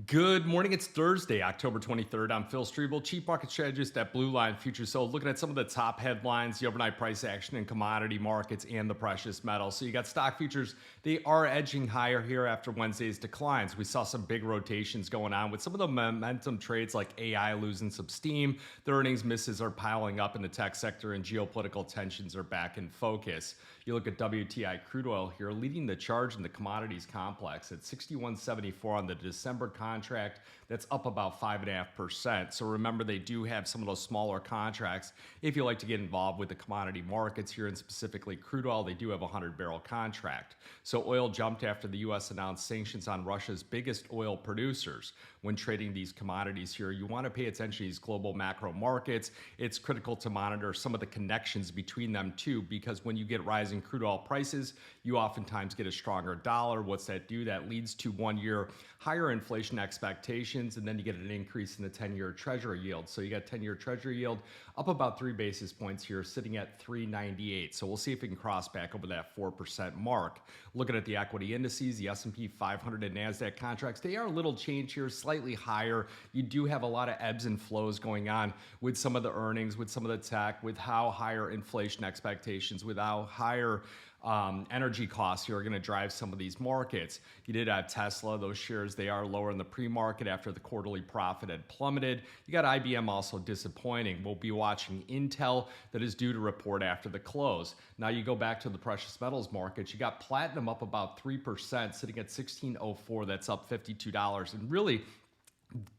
Good morning. It's Thursday, October 23rd. I'm Phil Streible, Chief Market Strategist at Blue Line Futures. So looking at some of the top headlines, the overnight price action in commodity markets and the precious metals. So you got stock futures. They are edging higher here after Wednesday's declines. We saw some big rotations going on with some of the momentum trades like AI losing some steam. The earnings misses are piling up in the tech sector and geopolitical tensions are back in focus. You look at WTI crude oil here leading the charge in the commodities complex at 61.74 on the December contract. That's up about 5.5%. So remember, they do have some of those smaller contracts. If you like to get involved with the commodity markets here, and specifically crude oil, they do have a 100-barrel contract. So oil jumped after the U.S. announced sanctions on Russia's biggest oil producers. When trading these commodities here, you want to pay attention to these global macro markets. It's critical to monitor some of the connections between them too, because when you get rising crude oil prices, you oftentimes get a stronger dollar. What's that do? That leads to 1 year higher inflation expectations, and then you get an increase in the 10-year treasury yield. So you got 10-year treasury yield up about 3 basis points here, sitting at 398. So we'll see if it can cross back over that 4% mark. Looking at the equity indices, the S&P 500 and NASDAQ contracts, they are a little change here, slightly higher. You do have a lot of ebbs and flows going on with some of the earnings, with some of the tech, with how higher inflation expectations, with how higher energy costs here are going to drive some of these markets. You did have Tesla. Those shares, they are lower in the pre-market after the quarterly profit had plummeted. You got IBM also disappointing. We'll be watching Intel that is due to report after the close. Now you go back to the precious metals markets. You got platinum up about 3%, sitting at 1604. That's up $52. And really,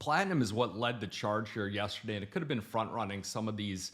platinum is what led the charge here yesterday, and it could have been front-running some of these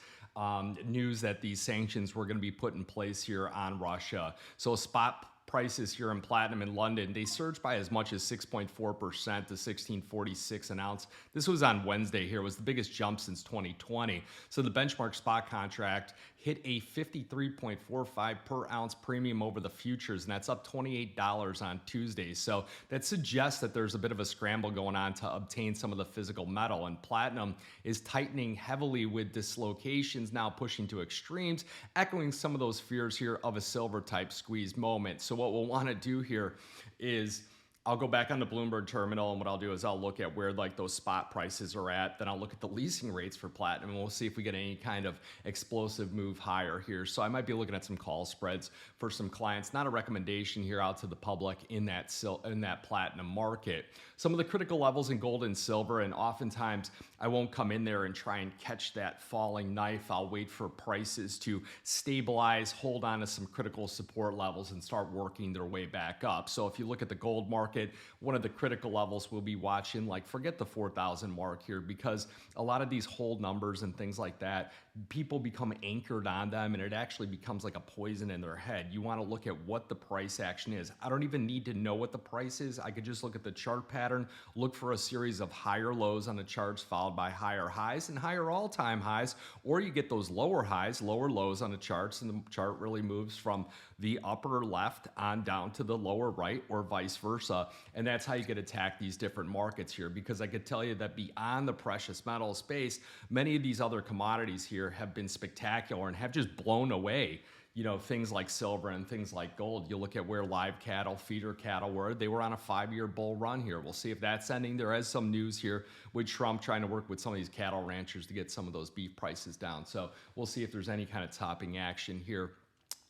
news that these sanctions were going to be put in place here on Russia. So spot prices here in platinum in London, they surged by as much as 6.4% to 1646 an ounce. This was on Wednesday here. It was the biggest jump since 2020. So the benchmark spot contract hit a 53.45 per ounce premium over the futures, and that's up $28 on Tuesday. So that suggests that there's a bit of a scramble going on to obtain some of the physical metal, and platinum is tightening heavily with dislocations now pushing to extremes, echoing some of those fears here of a silver type squeeze moment. So what we'll want to do here is I'll go back on the Bloomberg terminal, and what I'll do is I'll look at where like those spot prices are at. Then I'll look at the leasing rates for platinum, and we'll see if we get any kind of explosive move higher here. So I might be looking at some call spreads for some clients. Not a recommendation here out to the public in that platinum market. Some of the critical levels in gold and silver, and oftentimes I won't come in there and try and catch that falling knife. I'll wait for prices to stabilize, hold on to some critical support levels, and start working their way back up. So if you look at the gold market, one of the critical levels we'll be watching, like forget the 4,000 mark here, because a lot of these hold numbers and things like that, people become anchored on them, and it actually becomes like a poison in their head. You want to look at what the price action is. I don't even need to know what the price is. I could just look at the chart pattern, look for a series of higher lows on the charts followed by higher highs and higher all-time highs, or you get those lower highs, lower lows on the charts, and the chart really moves from the upper left on down to the lower right, or vice versa. And that's how you get attack these different markets here, because I could tell you that beyond the precious metal space, many of these other commodities here have been spectacular and have just blown away, you know, things like silver and things like gold. You look at where live cattle, feeder cattle were, they were on a 5-year bull run here. We'll see if that's ending. There is some news here with Trump trying to work with some of these cattle ranchers to get some of those beef prices down. So we'll see if there's any kind of topping action here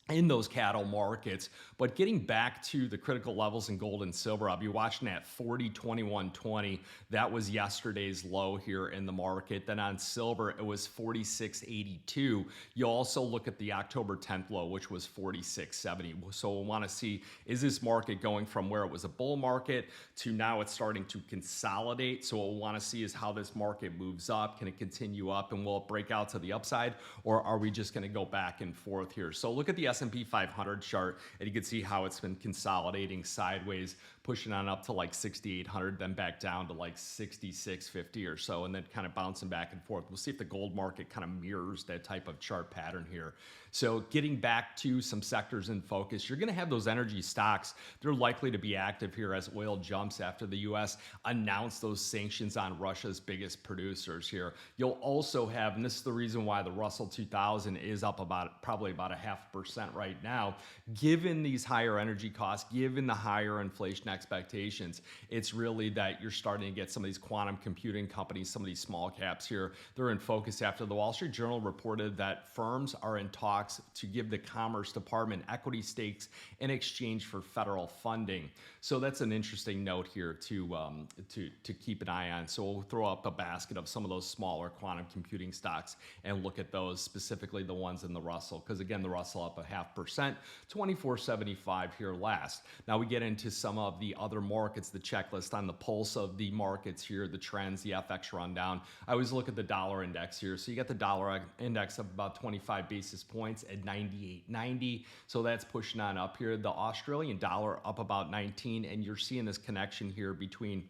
in those cattle markets. But getting back to the critical levels in gold and silver, I'll be watching at 40.2120. That was yesterday's low here in the market. Then on silver, it was 46.82. You also look at the October 10th low, which was 46.70. So we'll want to see, is this market going from where it was a bull market to now it's starting to consolidate? So what we'll want to see is how this market moves up. Can it continue up, and will it break out to the upside, or are we just going to go back and forth here? So look at the S&P 500 chart, and you can see how it's been consolidating sideways, pushing on up to like 6,800, then back down to like 6,650 or so, and then kind of bouncing back and forth. We'll see if the gold market kind of mirrors that type of chart pattern here. So getting back to some sectors in focus, you're going to have those energy stocks. They're likely to be active here as oil jumps after the U.S. announced those sanctions on Russia's biggest producers here. You'll also have, and this is the reason why the Russell 2000 is up probably about 0.5% right now, given these higher energy costs, given the higher inflation expectations, it's really that you're starting to get some of these quantum computing companies, some of these small caps here, they're in focus after the Wall Street Journal reported that firms are in talks to give the Commerce Department equity stakes in exchange for federal funding. So that's an interesting note here to keep an eye on. So we'll throw up a basket of some of those smaller quantum computing stocks and look at those, specifically the ones in the Russell, because again, the Russell up 0.5%, 2475 here last. Now we get into some of the other markets, the checklist on the pulse of the markets here, the trends, the FX rundown. I always look at the dollar index here. So you got the dollar index up about 25 basis points at 98.90. So that's pushing on up here. The Australian dollar up about 19, and you're seeing this connection here between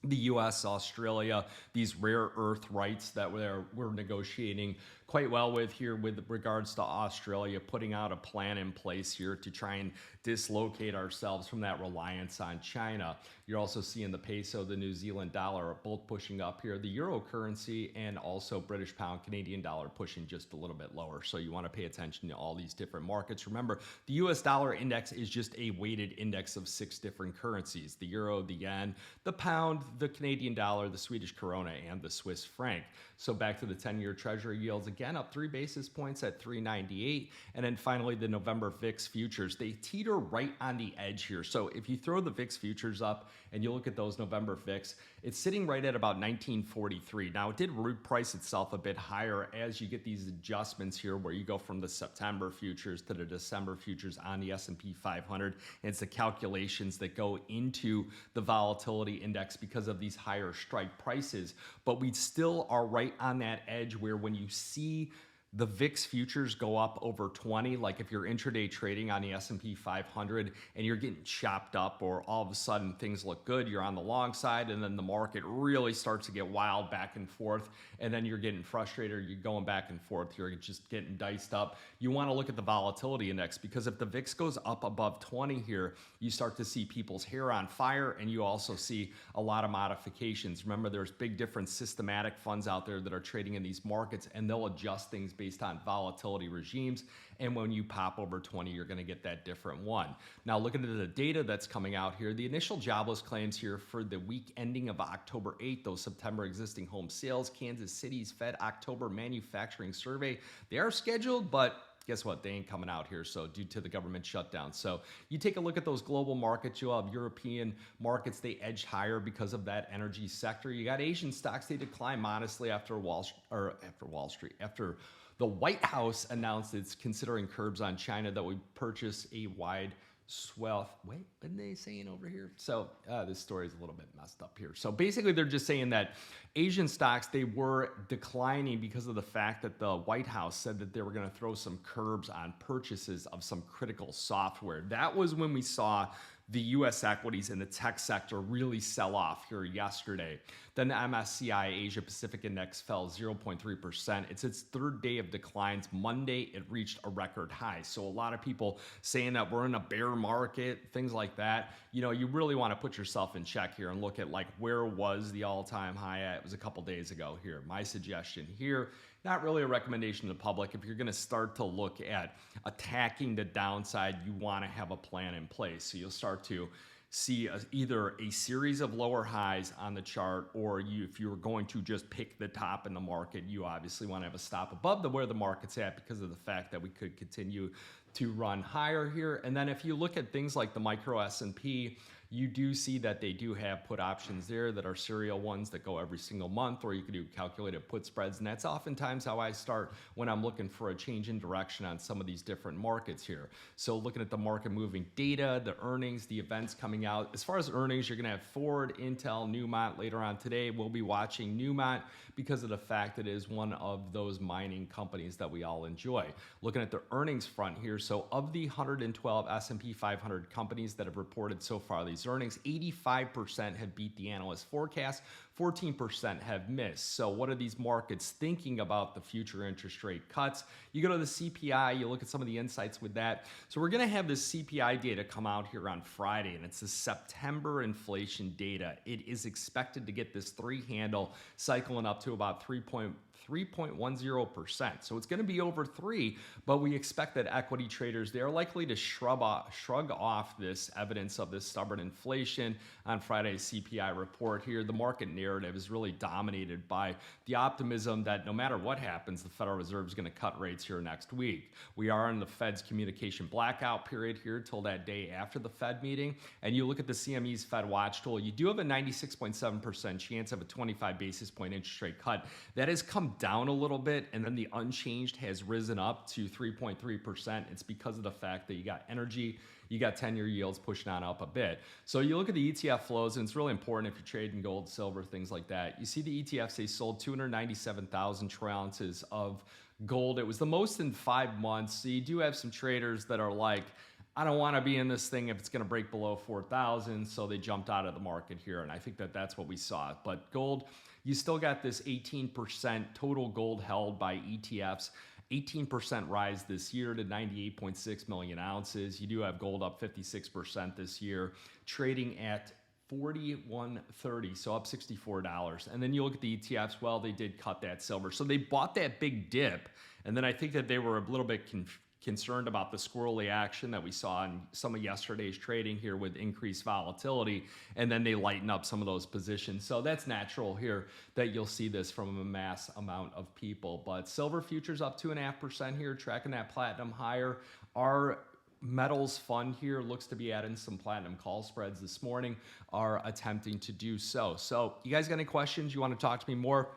the U.S., Australia, these rare earth rights that we're negotiating quite well with here with regards to Australia, putting out a plan in place here to try and dislocate ourselves from that reliance on China. You're also seeing the peso, the New Zealand dollar, both pushing up here. The euro currency and also British pound, Canadian dollar pushing just a little bit lower. So you want to pay attention to all these different markets. Remember, the U.S. dollar index is just a weighted index of 6 different currencies: the euro, the yen, the pound, the Canadian dollar, the Swedish krona, and the Swiss franc. So back to the 10-year Treasury yields, again up 3 basis points at 398. And then finally, the November VIX futures, they teeter right on the edge here. So if you throw the VIX futures up and you look at those November VIX, it's sitting right at about 1943. Now, it did reprice itself a bit higher as you get these adjustments here where you go from the September futures to the December futures on the S&P 500. And it's the calculations that go into the volatility index because of these higher strike prices. But we still are right on that edge where when you see the VIX futures go up over 20, like if you're intraday trading on the S&P 500 and you're getting chopped up, or all of a sudden things look good, you're on the long side, and then the market really starts to get wild back and forth, and then you're getting frustrated, you're going back and forth, you're just getting diced up. You want to look at the volatility index, because if the VIX goes up above 20 here, you start to see people's hair on fire, and you also see a lot of modifications. Remember, there's big different systematic funds out there that are trading in these markets, and they'll adjust things based on volatility regimes. And when you pop over 20, you're going to get that different one. Now, looking at the data that's coming out here, the initial jobless claims here for the week ending of October 8th, those September existing home sales, Kansas City's Fed October manufacturing survey, they are scheduled, but guess what? They ain't coming out here, so due to the government shutdown. So you take a look at those global markets. You'll have European markets, they edged higher because of that energy sector. You got Asian stocks, they decline modestly after the White House announced it's considering curbs on China that would purchase a wide swath. Wait, what are they saying over here? So this story is a little bit messed up here. So basically, they're just saying that Asian stocks, they were declining because of the fact that the White House said that they were going to throw some curbs on purchases of some critical software. That was when we saw the U.S. equities in the tech sector really sell off here yesterday. Then the MSCI Asia Pacific Index fell 0.3%. It's its third day of declines. Monday, it reached a record high. So a lot of people saying that we're in a bear market, things like that. You know, you really want to put yourself in check here and look at like where was the all-time high at. It was a couple days ago here. My suggestion here, not really a recommendation to the public. If you're going to start to look at attacking the downside, you want to have a plan in place. So you'll start to see either a series of lower highs on the chart, or if you're going to just pick the top in the market, you obviously want to have a stop above where the market's at because of the fact that we could continue to run higher here. And then if you look at things like the micro S&P, you do see that they do have put options there that are serial ones that go every single month, or you can do calculated put spreads. And that's oftentimes how I start when I'm looking for a change in direction on some of these different markets here. So looking at the market moving data, the earnings, the events coming out. As far as earnings, you're going to have Ford, Intel, Newmont later on today. We'll be watching Newmont because of the fact that it is one of those mining companies that we all enjoy. Looking at the earnings front here, so of the 112 S&P 500 companies that have reported so far, these these earnings. 85% have beat the analyst forecast. 14% have missed. So what are these markets thinking about the future interest rate cuts? You go to the CPI, you look at some of the insights with that. So we're going to have this CPI data come out here on Friday, and it's the September inflation data. It is expected to get this 3 handle cycling up to about 3.10%. So it's going to be over 3, but we expect that equity traders, they are likely to shrug off this evidence of this stubborn inflation on Friday's CPI report here. The market narrative is really dominated by the optimism that no matter what happens, the Federal Reserve is going to cut rates here next week. We are in the Fed's communication blackout period here till that day after the Fed meeting. And you look at the CME's Fed Watch tool, you do have a 96.7% chance of a 25 basis point interest rate cut. That has come down a little bit, and then the unchanged has risen up to 3.3%. It's because of the fact that you got energy, you got 10-year yields pushing on up a bit. So you look at the ETF flows, and it's really important if you're trading gold, silver, things like that. You see the ETFs, they sold 297,000 troy ounces of gold. It was the most in 5 months. So you do have some traders that are like, I don't want to be in this thing if it's going to break below 4,000. So they jumped out of the market here. And I think that that's what we saw. But gold, you still got this 18% total gold held by ETFs. 18% rise this year to 98.6 million ounces. You do have gold up 56% this year, trading at $41.30, so up $64. And then you look at the ETFs, well, they did cut that silver. So they bought that big dip, and then I think that they were a little bit concerned about the squirrely action that we saw in some of yesterday's trading here with increased volatility, and then they lighten up some of those positions. So that's natural here that you'll see this from a mass amount of people. But silver futures up 2.5% here, tracking that platinum higher. Our metals fund here looks to be adding some platinum call spreads this morning, are attempting to do so. So you guys got any questions? You want to talk to me more?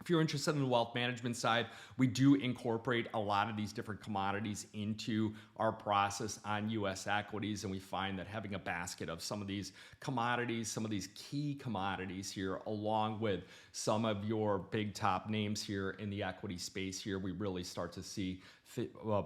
If you're interested in the wealth management side, we do incorporate a lot of these different commodities into our process on U.S. equities, and we find that having a basket of some of these commodities, some of these key commodities here, along with some of your big top names here in the equity space here, we really start to see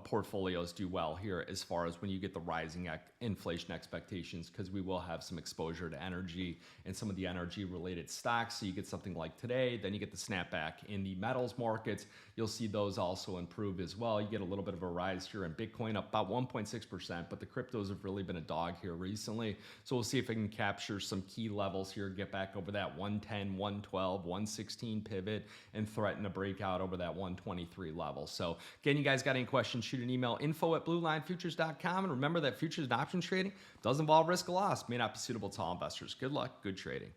portfolios do well here as far as when you get the rising inflation expectations, because we will have some exposure to energy and some of the energy related stocks. So you get something like today, then you get the snapback in the metals markets. You'll see those also improve as well. You get a little bit of a rise here in Bitcoin, up about 1.6%, but the cryptos have really been a dog here recently. So we'll see if it can capture some key levels here, get back over that 110, 112, 116 pivot, and threaten a breakout over that 123 level. So again, you guys got any questions, shoot an email, info@bluelinefutures.com. And remember that futures and options trading does involve risk of loss, may not be suitable to all investors. Good luck, good trading.